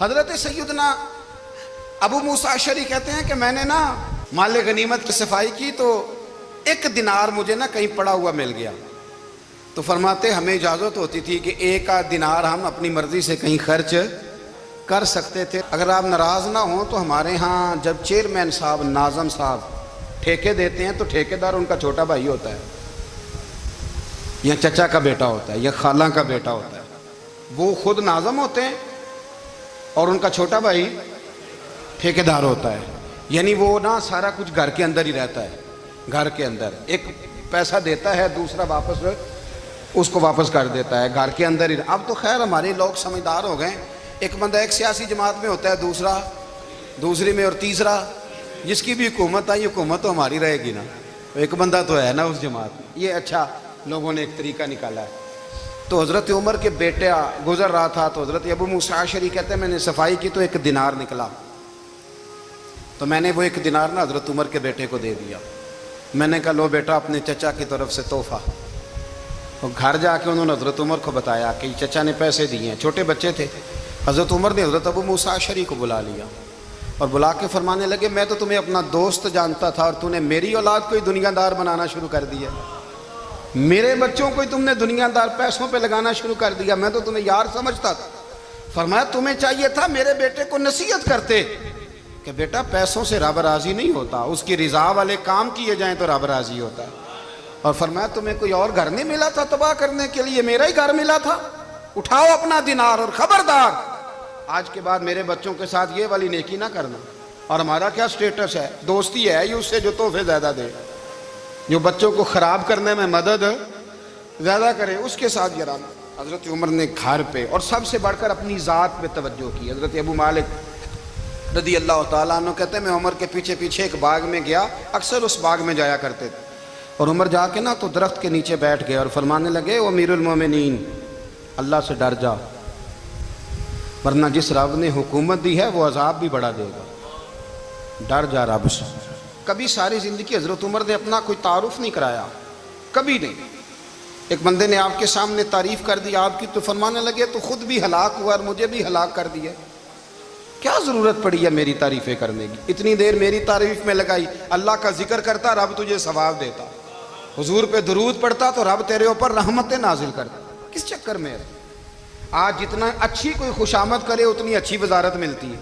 حضرت سیدنا ابو موسیٰ اشعری کہتے ہیں کہ میں نے نا مال غنیمت کی صفائی کی تو 1 دینار مجھے نا کہیں پڑا ہوا مل گیا، تو فرماتے ہمیں اجازت ہوتی تھی کہ 1 دینار ہم اپنی مرضی سے کہیں خرچ کر سکتے تھے۔ اگر آپ ناراض نہ ہوں تو ہمارے ہاں جب چیئرمین صاحب، ناظم صاحب ٹھیکے دیتے ہیں تو ٹھیکیدار ان کا چھوٹا بھائی ہوتا ہے، یا چچا کا بیٹا ہوتا ہے، یا خالہ کا بیٹا ہوتا ہے۔ وہ خود ناظم ہوتے ہیں اور ان کا چھوٹا بھائی ٹھیکیدار ہوتا ہے، یعنی وہ نا سارا کچھ گھر کے اندر ہی رہتا ہے، گھر کے اندر ایک پیسہ دیتا ہے، دوسرا واپس اس کو واپس کر دیتا ہے، گھر کے اندر ہی۔ اب تو خیر ہمارے لوگ سمجھدار ہو گئے، ایک بندہ ایک سیاسی جماعت میں ہوتا ہے، دوسرا دوسری میں، اور تیسرا جس کی بھی حکومت آئی، حکومت تو ہماری رہے گی نا، ایک بندہ تو ہے نا اس جماعت میں۔ یہ اچھا لوگوں نے ایک طریقہ نکالا ہے۔ تو حضرت عمر کے بیٹے گزر رہا تھا تو حضرت ابو موسیٰ اشعری کہتے ہیں میں نے صفائی کی تو 1 دینار نکلا، تو میں نے وہ 1 دینار نا حضرت عمر کے بیٹے کو دے دیا۔ میں نے کہا لو بیٹا اپنے چچا کی طرف سے تحفہ۔ تو گھر جا کے انہوں نے حضرت عمر کو بتایا کہ چچا نے پیسے دیے ہیں، چھوٹے بچے تھے۔ حضرت عمر نے حضرت ابو موسیٰ اشعری کو بلا لیا اور بلا کے فرمانے لگے میں تو تمہیں اپنا دوست جانتا تھا اور تو نے میری اولاد کو ہی دنیا دار بنانا شروع کر دیا، میرے بچوں کو ہی تم نے دنیا دار پیسوں پہ لگانا شروع کر دیا، میں تو تمہیں یار سمجھتا تھا۔ فرمایا تمہیں چاہیے تھا میرے بیٹے کو نصیحت کرتے کہ بیٹا پیسوں سے رب راضی نہیں ہوتا، اس کی رضا والے کام کیے جائیں تو رب راضی ہوتا ہے۔ اور فرمایا تمہیں کوئی اور گھر نہیں ملا تھا تباہ کرنے کے لیے، میرا ہی گھر ملا تھا، اٹھاؤ اپنا دینار اور خبردار آج کے بعد میرے بچوں کے ساتھ یہ والی نیکی نہ کرنا۔ اور ہمارا کیا سٹیٹس ہے، دوستی ہے یہ اس سے جو تحفے زیادہ دے، جو بچوں کو خراب کرنے میں مدد زیادہ کرے اس کے ساتھ گرانا۔ حضرت عمر نے گھر پہ اور سب سے بڑھ کر اپنی ذات پہ توجہ کی۔ حضرت ابو مالک رضی اللہ تعالیٰ عنہ کہتے ہیں میں عمر کے پیچھے پیچھے ایک باغ میں گیا، اکثر اس باغ میں جایا کرتے تھے، اور عمر جا کے نا تو درخت کے نیچے بیٹھ گئے اور فرمانے لگے او امیر المومنین اللہ سے ڈر جا، ورنہ جس رب نے حکومت دی ہے وہ عذاب بھی بڑا دے گا، ڈر جا رب سے۔ کبھی ساری زندگی حضرت عمر نے اپنا کوئی تعارف نہیں کرایا، کبھی نہیں۔ ایک بندے نے آپ کے سامنے تعریف کر دی آپ کی تو فرمانے لگے تو خود بھی ہلاک ہوا اور مجھے بھی ہلاک کر دیا، کیا ضرورت پڑی ہے میری تعریفیں کرنے کی، اتنی دیر میری تعریف میں لگائی، اللہ کا ذکر کرتا رب تجھے ثواب دیتا، حضور پہ درود پڑھتا تو رب تیرے اوپر رحمتیں نازل کرتا، کس چکر میں ہے؟ آج جتنا اچھی کوئی خوشامد کرے اتنی اچھی وزارت ملتی ہے،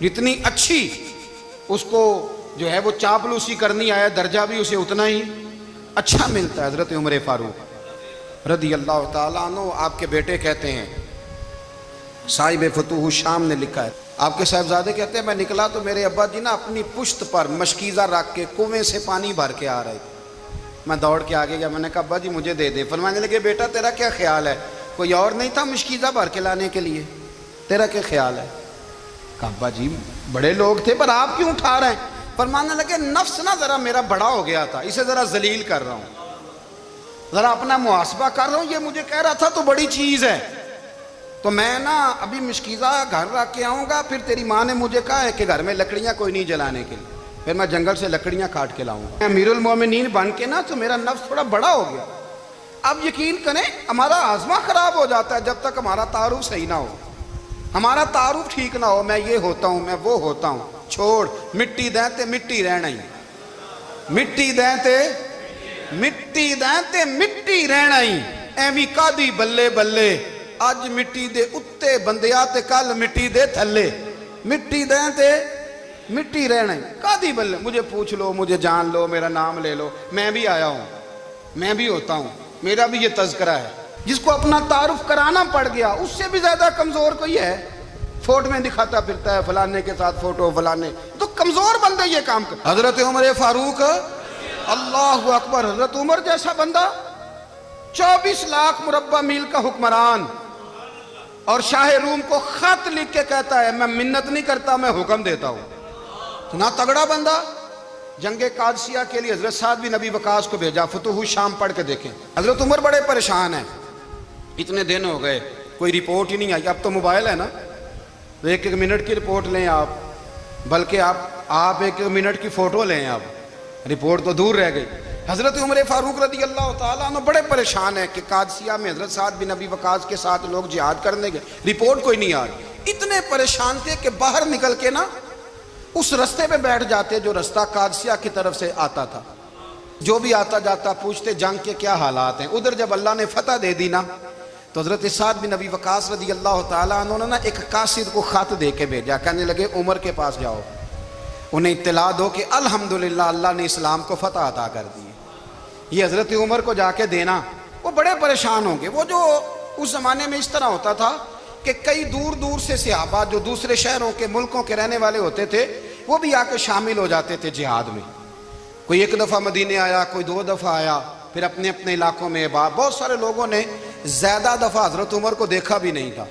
جتنی اچھی اس کو جو ہے وہ چاپلوسی کرنی آیا درجہ بھی اسے اتنا ہی اچھا ملتا ہے۔ حضرت عمر فاروق رضی اللہ تعالیٰ عنہ آپ کے بیٹے کہتے ہیں، صاحب فتوح الشام نے لکھا ہے، آپ کے صاحبزادے کہتے ہیں میں نکلا تو میرے ابا جی نا اپنی پشت پر مشکیزہ رکھ کے کنویں سے پانی بھر کے آ رہے تھے، میں دوڑ کے آگے گیا، میں نے کہا ابا جی مجھے دے دے۔ فرمانے لگے بیٹا تیرا کیا خیال ہے، کوئی اور نہیں تھا مشکیزہ بھر کے لانے کے لیے، تیرا کیا خیال ہے؟ کہا ابا جی بڑے لوگ تھے پر آپ کیوں اٹھا رہے ہیں؟ فرمانے لگے نفس نا ذرا میرا بڑا ہو گیا تھا، اسے ذرا ذلیل کر رہا ہوں، ذرا اپنا محاسبہ کر رہا ہوں، یہ مجھے کہہ رہا تھا تو بڑی چیز ہے، تو میں نا ابھی مشکیزہ گھر رکھ کے آؤں گا، پھر تیری ماں نے مجھے کہا ہے کہ گھر میں لکڑیاں کوئی نہیں جلانے کے لیے، پھر میں جنگل سے لکڑیاں کاٹ کے لاؤں گا، امیر المومنین بن کے نا تو میرا نفس تھوڑا بڑا ہو گیا۔ اب یقین کریں ہمارا آزما خراب ہو جاتا ہے جب تک ہمارا تعارف صحیح نہ ہو، ہمارا تعارف ٹھیک نہ ہو، میں یہ ہوتا ہوں میں وہ ہوتا ہوں، چھوڑ مٹی دیں تے مٹی رہنا ہی، مٹی دیں تے مٹی دیں تے مٹی رہنا ہی، ایویں کادی بلے بلے اج مٹی دے اتے بندیا تے کل مٹی دے تھلے، مٹی دیں تے مٹی رہنا ہی، کادی بلے، مجھے پوچھ لو مجھے جان لو میرا نام لے لو، میں بھی آیا ہوں، میں بھی ہوتا ہوں، میرا بھی یہ تذکرہ ہے۔ جس کو اپنا تعارف کرانا پڑ گیا اس سے بھی زیادہ کمزور کوئی ہے، فوٹو میں دکھاتا پھرتا ہے فلانے کے ساتھ فوٹو، فلانے تو کمزور بندے یہ کام کر۔ حضرت عمر فاروق اللہ اکبر، حضرت عمر جیسا بندہ 24 لاکھ مربع میل کا حکمران، اور شاہ روم کو خط لکھ کے کہتا ہے میں منت نہیں کرتا میں حکم دیتا ہوں، اتنا تگڑا بندہ۔ جنگ قادسیہ کے لیے حضرت سعد بن ابی وقاص کو بھیجا، فتوح الشام پڑھ کے دیکھیں، حضرت عمر بڑے پریشان ہیں، اتنے دن ہو گئے کوئی رپورٹ ہی نہیں آئی، اب تو موبائل ہے نا تو 1 منٹ کی رپورٹ لیں آپ، بلکہ آپ 1 منٹ کی فوٹو لیں، آپ رپورٹ تو دور رہ گئی۔ حضرت عمر فاروق رضی اللہ تعالیٰ عنہ بڑے پریشان ہیں کہ قادسیہ میں حضرت سعد بن ابی وقاص کے ساتھ لوگ جہاد کرنے گئے، رپورٹ کوئی نہیں آ رہی، اتنے پریشان تھے کہ باہر نکل کے نا اس رستے پہ بیٹھ جاتے جو رستہ قادسیہ کی طرف سے آتا تھا. جو بھی آتا جاتا پوچھتے جنگ کے کیا حالات ہیں. ادھر جب اللہ نے فتح دے دی نا تو حضرت سعد بن ابی وقاص رضی اللہ تعالیٰ عنہ نے نا ایک قاصد کو خط دے کے بھیجا. کہنے لگے عمر کے پاس جاؤ, انہیں اطلاع دو کہ الحمدللہ اللہ نے اسلام کو فتح عطا کر دی. یہ حضرت عمر کو جا کے دینا. وہ بڑے پریشان ہوں گے. وہ جو اس زمانے میں اس طرح ہوتا تھا کہ کئی دور دور سے صحابہ جو دوسرے شہروں کے ملکوں کے رہنے والے ہوتے تھے وہ بھی آ کے شامل ہو جاتے تھے جہاد میں. کوئی ایک دفعہ مدینے آیا, کوئی 2 دفعہ آیا, پھر اپنے اپنے علاقوں میں. بہت سارے لوگوں نے زیادہ دفعہ حضرت عمر کو دیکھا بھی نہیں تھا.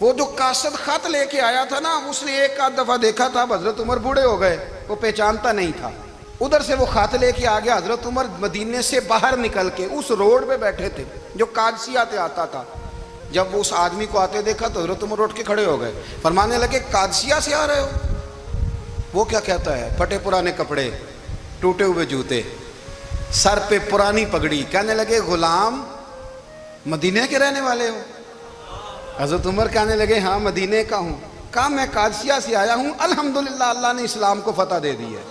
وہ جو قاصد خط لے کے آیا تھا نا اس نے ایک آدھ دفعہ دیکھا تھا. حضرت عمر بوڑھے ہو گئے, وہ پہچانتا نہیں تھا. ادھر سے وہ خط لے کے آ گیا. حضرت عمر مدینے سے باہر نکل کے اس روڈ پہ بیٹھے تھے جو قادسیہ سے آتا تھا. جب وہ اس آدمی کو آتے دیکھا تو حضرت عمر اٹھ کے کھڑے ہو گئے, فرمانے لگے قادسیہ سے آ رہے ہو؟ وہ کیا کہتا ہے؟ پھٹے پرانے کپڑے, ٹوٹے ہوئے جوتے, سر پہ پرانی پگڑی. کہنے لگے غلام مدینے کے رہنے والے ہو؟ حضرت عمر کہنے لگے ہاں مدینے کا ہوں. کہا میں قادسیہ سے آیا ہوں, الحمدللہ اللہ نے اسلام کو فتح دے دی ہے,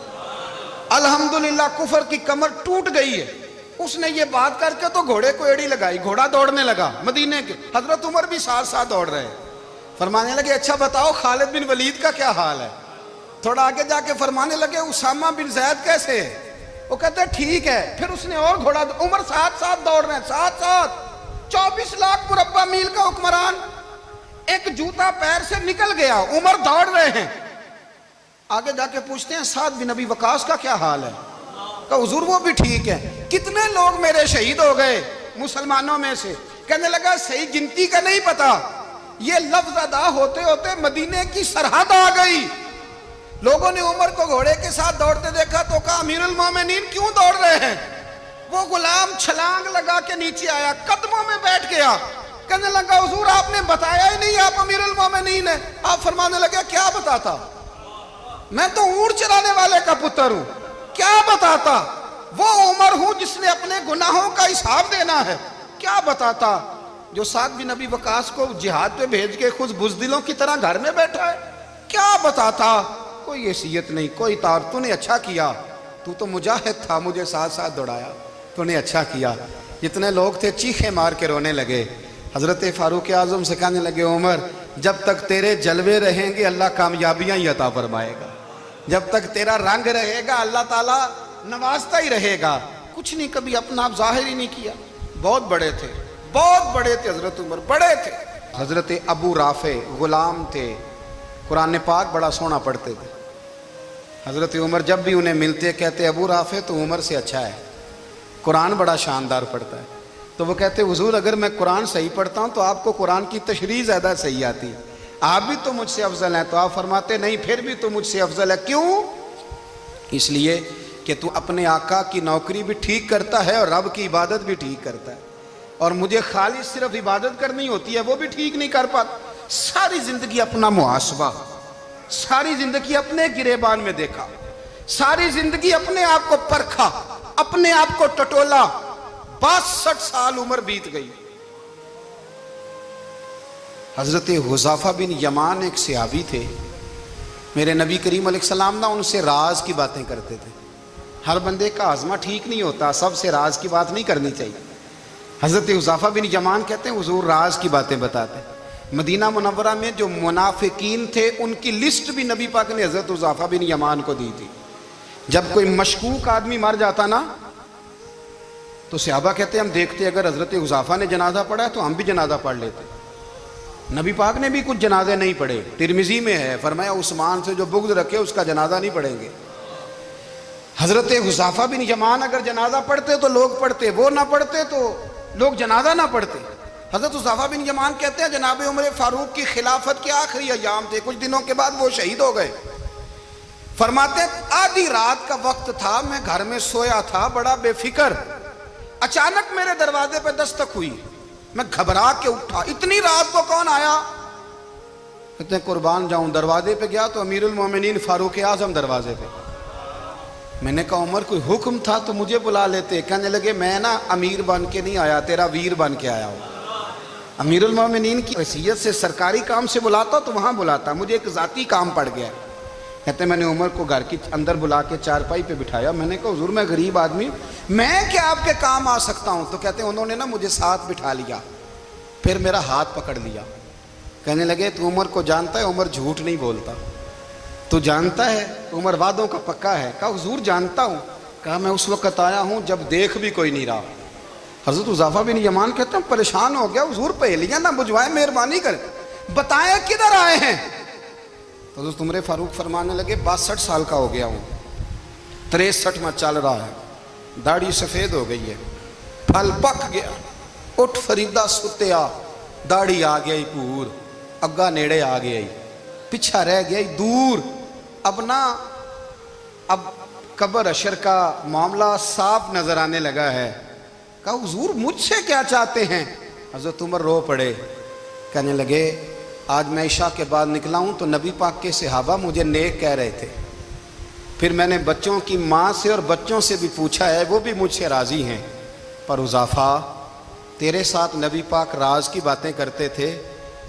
الحمدللہ کفر کی کمر ٹوٹ گئی ہے. اس نے یہ بات کر کے تو گھوڑے کو ایڑی لگائی, گھوڑا دوڑنے لگا مدینے کے. حضرت عمر بھی ساتھ ساتھ دوڑ رہے. فرمانے لگے اچھا بتاؤ خالد بن ولید کا کیا حال ہے؟ تھوڑا آگے جا کے فرمانے لگے اسامہ بن زید کیسے ہے؟ وہ کہتے ہیں ٹھیک ہے. پھر اس نے اور گھوڑا, عمر ساتھ ساتھ دوڑ رہے ہیں, ساتھ ساتھ. 24 لاکھ مربع میل کا حکمران, ایک جوتا پیر سے نکل گیا, عمر دوڑ رہے ہیں. آگے جا کے پوچھتے ہیں سعد بن ابی وقاص کا کیا حال ہے؟ کہا حضور وہ بھی ٹھیک ہے. کتنے لوگ میرے شہید ہو گئے مسلمانوں میں سے؟ کہنے لگا صحیح گنتی کا نہیں پتا, یہ لفظ ادا ہوتے ہوتے مدینے کی سرحد آ گئی. لوگوں نے عمر کو گھوڑے کے ساتھ دوڑتے دیکھا تو کہا امیر المومنین کیوں دوڑ رہے ہیں؟ وہ غلام چھلانگ لگا کے نیچے آیا, قدموں میں بیٹھ گیا. کہنے لگا حضور آپ نے بتایا ہی نہیں آپ امیر المومنین ہیں. آپ فرمانے لگے کیا بتاتا؟ میں تو اونٹ چلانے والے کا پتر ہوں, کیا بتاتا؟ وہ عمر ہوں جس نے اپنے گناہوں کا حساب دینا ہے. کیا بتاتا؟ جو سعد بن ابی وقاص کو جہاد پہ بھیج کے خود بزدلوں کی طرح گھر میں بیٹھا ہے. کیا بتاتا؟ کوئی حیثیت نہیں, کوئی تار. تو نے اچھا کیا, تو مجاہد تھا, مجھے ساتھ ساتھ دوڑایا, تو نے اچھا کیا. جتنے لوگ تھے چیخے مار کے رونے لگے. حضرت فاروق اعظم سے کہنے لگے عمر جب تک تیرے جلوے رہیں گے اللہ کامیابیاں ہی عطا فرمائے گا, جب تک تیرا رنگ رہے گا اللہ تعالیٰ نوازتا ہی رہے گا. کچھ نہیں کبھی اپنا آپ ظاہر ہی نہیں کیا. بہت بڑے تھے, بہت بڑے تھے حضرت عمر, بڑے تھے. حضرت ابو رافع غلام تھے, قرآن پاک بڑا سونا پڑھتے تھے. حضرت عمر جب بھی انہیں ملتے کہتے ابو رافع تو عمر سے اچھا ہے, قرآن بڑا شاندار پڑھتا ہے. تو وہ کہتے حضور اگر میں قرآن صحیح پڑھتا ہوں تو آپ کو قرآن کی تشریح زیادہ صحیح آتی ہے, آپ بھی تو مجھ سے افضل ہیں. تو آپ فرماتے نہیں پھر بھی تو مجھ سے افضل ہے. کیوں؟ اس لیے کہ تو اپنے آقا کی نوکری بھی ٹھیک کرتا ہے اور رب کی عبادت بھی ٹھیک کرتا ہے, اور مجھے خالص صرف عبادت کرنی ہوتی ہے وہ بھی ٹھیک نہیں کر پاتا. ساری زندگی اپنا محاسبہ, ساری زندگی اپنے گریبان میں دیکھا, ساری زندگی اپنے آپ کو پرکھا, اپنے آپ کو ٹٹولا. 62 سال عمر بیت گئی. حضرت حذیفہ بن یمان ایک صحابی تھے, میرے نبی کریم علیہ السلام نا ان سے راز کی باتیں کرتے تھے. ہر بندے کا ہاضمہ ٹھیک نہیں ہوتا, سب سے راز کی بات نہیں کرنی چاہیے. حضرت حذیفہ بن یمان کہتے ہیں حضور راز کی باتیں بتاتے. مدینہ منورہ میں جو منافقین تھے ان کی لسٹ بھی نبی پاک نے حضرت حذیفہ بن یمان کو دی تھی. جب کوئی مشکوک آدمی مر جاتا نا تو صحابہ کہتے ہیں ہم دیکھتے اگر حضرت حذیفہ نے جنازہ پڑھا ہے تو ہم بھی جنازہ پڑھ لیتے. نبی پاک نے بھی کچھ جنازے نہیں پڑھے. ترمذی میں ہے, فرمایا عثمان سے جو بغض رکھے اس کا جنازہ نہیں پڑھیں گے. حضرت حذیفہ بن یمان اگر جنازہ پڑھتے تو لوگ پڑھتے, وہ نہ پڑھتے تو لوگ جنازہ نہ پڑھتے. حضرت حذیفہ بن یمان کہتے ہیں جناب عمر فاروق کی خلافت کے آخری ایام تھے, کچھ دنوں کے بعد وہ شہید ہو گئے. فرماتے آدھی رات کا وقت تھا, میں گھر میں سویا تھا بڑا بے فکر, اچانک میرے دروازے پہ دستک ہوئی, میں گھبرا کے اٹھا. اتنی رات کو کون آیا؟ کہتے ہیں قربان جاؤں, دروازے پہ گیا تو امیر المومنین فاروق اعظم دروازے پہ. میں نے کہا عمر کوئی حکم تھا تو مجھے بلا لیتے. کہنے لگے میں نا امیر بن کے نہیں آیا, تیرا ویر بن کے آیا ہوں. امیر المومنین کی حیثیت سے سرکاری کام سے بلاتا تو وہاں بلاتا، مجھے ایک ذاتی کام پڑ گیا۔ کہتے ہیں میں نے عمر کو گھر کی اندر بلا کے چارپائی پہ بٹھایا، میں نے کہا حضور میں غریب آدمی ہوں، میں کیا آپ کے کام آ سکتا ہوں؟ تو کہتے ہیں انہوں نے نا مجھے ساتھ بٹھا لیا، پھر میرا ہاتھ پکڑ لیا، کہنے لگے تو عمر کو جانتا ہے؟ عمر جھوٹ نہیں بولتا، تو جانتا ہے عمر وعدوں کا پکا ہے؟ کہا حضور جانتا ہوں۔ کہا میں اس وقت آیا ہوں جب دیکھ بھی کوئی نہیں رہا۔ حضرت حذیفہ بن یمان کہتے ہیں پریشان ہو گیا، حضور پہلیاں نہ بجھوائے، مہربانی کر بتائیں کدھر آئے ہیں؟ تو حضرت عمر فاروق فرمانے لگے 62 سال کا ہو گیا ہوں، 63 میں چل رہا ہے، داڑھی سفید ہو گئی ہے، پھل پک گیا، اٹھ فریدہ ستیا، داڑھی آ گئی پور، اگا نیڑے آ گئی، پچھا رہ گئی دور، اب قبر اشر کا معاملہ صاف نظر آنے لگا ہے۔ کہا حضور مجھ سے کیا چاہتے ہیں؟ حضرت عمر رو پڑے، کہنے لگے آج میں عشاء کے بعد نکلا ہوں تو نبی پاک کے صحابہ مجھے نیک کہہ رہے تھے، پھر میں نے بچوں کی ماں سے اور بچوں سے بھی پوچھا ہے، وہ بھی مجھ سے راضی ہیں، پر حذیفہ تیرے ساتھ نبی پاک راز کی باتیں کرتے تھے،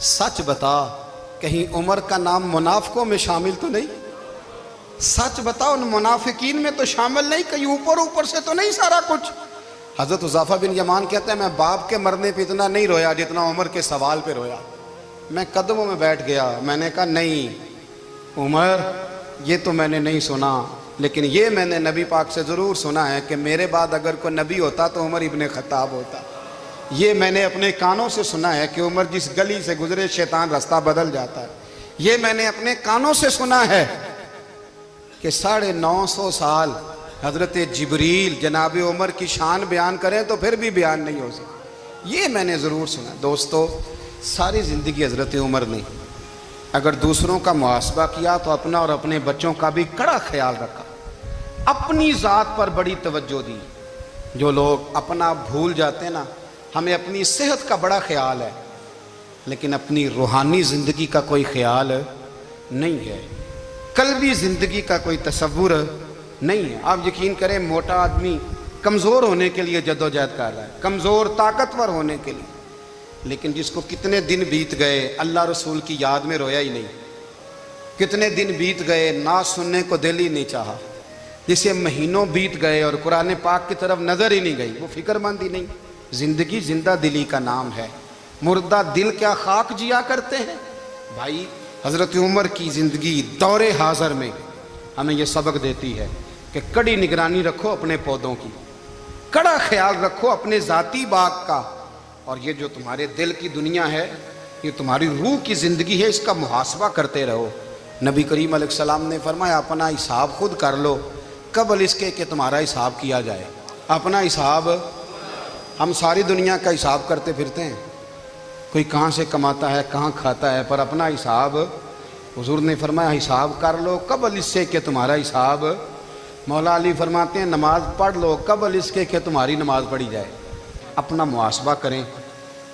سچ بتا کہیں عمر کا نام منافقوں میں شامل تو نہیں؟ سچ بتا ان منافقین میں تو شامل نہیں، کہیں اوپر سے تو نہیں سارا کچھ؟ حضرت حذیفہ بن یمان کہتے ہیں میں باپ کے مرنے پہ اتنا نہیں رویا جتنا عمر کے سوال پہ رویا۔ میں قدموں میں بیٹھ گیا، میں نے کہا نہیں عمر یہ تو میں نے نہیں سنا، لیکن یہ میں نے نبی پاک سے ضرور سنا ہے کہ میرے بعد اگر کوئی نبی ہوتا تو عمر ابن خطاب ہوتا۔ یہ میں نے اپنے کانوں سے سنا ہے کہ عمر جس گلی سے گزرے شیطان رستہ بدل جاتا ہے۔ یہ میں نے اپنے کانوں سے سنا ہے کہ 950 سال حضرت جبریل جناب عمر کی شان بیان کریں تو پھر بھی بیان نہیں ہو سکتا، یہ میں نے ضرور سنا۔ دوستو ساری زندگی حضرت عمر نے اگر دوسروں کا محاسبہ کیا تو اپنا اور اپنے بچوں کا بھی کڑا خیال رکھا، اپنی ذات پر بڑی توجہ دی۔ جو لوگ اپنا بھول جاتے ہیں نا، ہمیں اپنی صحت کا بڑا خیال ہے لیکن اپنی روحانی زندگی کا کوئی خیال نہیں ہے، قلبی زندگی کا کوئی تصور نہیں ہے۔ آپ یقین کریں موٹا آدمی کمزور ہونے کے لیے جدوجہد کر رہا ہے، کمزور طاقتور ہونے کے لیے، لیکن جس کو کتنے دن بیت گئے اللہ رسول کی یاد میں رویا ہی نہیں، کتنے دن بیت گئے نعت سننے کو دل ہی نہیں چاہا، جسے مہینوں بیت گئے اور قرآن پاک کی طرف نظر ہی نہیں گئی، وہ فکر مند ہی نہیں۔ زندگی زندہ دلی کا نام ہے، مردہ دل کیا خاک جیا کرتے ہیں؟ بھائی حضرت عمر کی زندگی دور حاضر میں ہمیں یہ سبق دیتی ہے کہ کڑی نگرانی رکھو اپنے پودوں کی، کڑا خیال رکھو اپنے ذاتی باغ کا، اور یہ جو تمہارے دل کی دنیا ہے یہ تمہاری روح کی زندگی ہے، اس کا محاسبہ کرتے رہو۔ نبی کریم علیہ السلام نے فرمایا اپنا حساب خود کر لو قبل اس کے کہ تمہارا حساب کیا جائے۔ اپنا حساب، ہم ساری دنیا کا حساب کرتے پھرتے ہیں، کوئی کہاں سے کماتا ہے کہاں کھاتا ہے، پر اپنا حساب حضور نے فرمایا حساب کر لو قبل اس سے کہ تمہارا حساب۔ مولا علی فرماتے ہیں نماز پڑھ لو قبل اس کے کہ تمہاری نماز پڑھی جائے۔ اپنا محاسبہ کریں،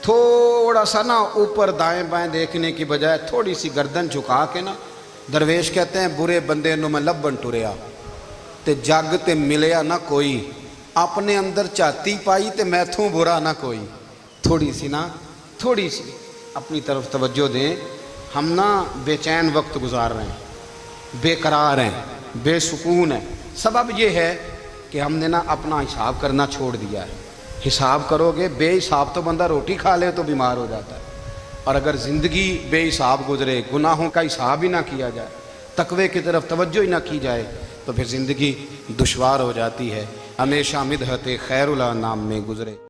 تھوڑا سا نا اوپر دائیں بائیں دیکھنے کی بجائے تھوڑی سی گردن جھکا کے نا، درویش کہتے ہیں برے بندے نو میں لبن ٹریا تے جگ تے ملیا نہ کوئی، اپنے اندر چاتی پائی تے میتھوں برا نہ کوئی۔ تھوڑی سی اپنی طرف توجہ دیں۔ ہم نا بے چین وقت گزار رہے ہیں، بے قرار ہیں، بے سکون ہیں، سبب یہ ہے کہ ہم نے نا اپنا حساب کرنا چھوڑ دیا ہے۔ حساب کرو گے، بے حساب تو بندہ روٹی کھا لے تو بیمار ہو جاتا ہے، اور اگر زندگی بے حساب گزرے، گناہوں کا حساب ہی نہ کیا جائے، تقوی کی طرف توجہ ہی نہ کی جائے، تو پھر زندگی دشوار ہو جاتی ہے۔ ہمیشہ مدحت خیر الانام میں گزرے۔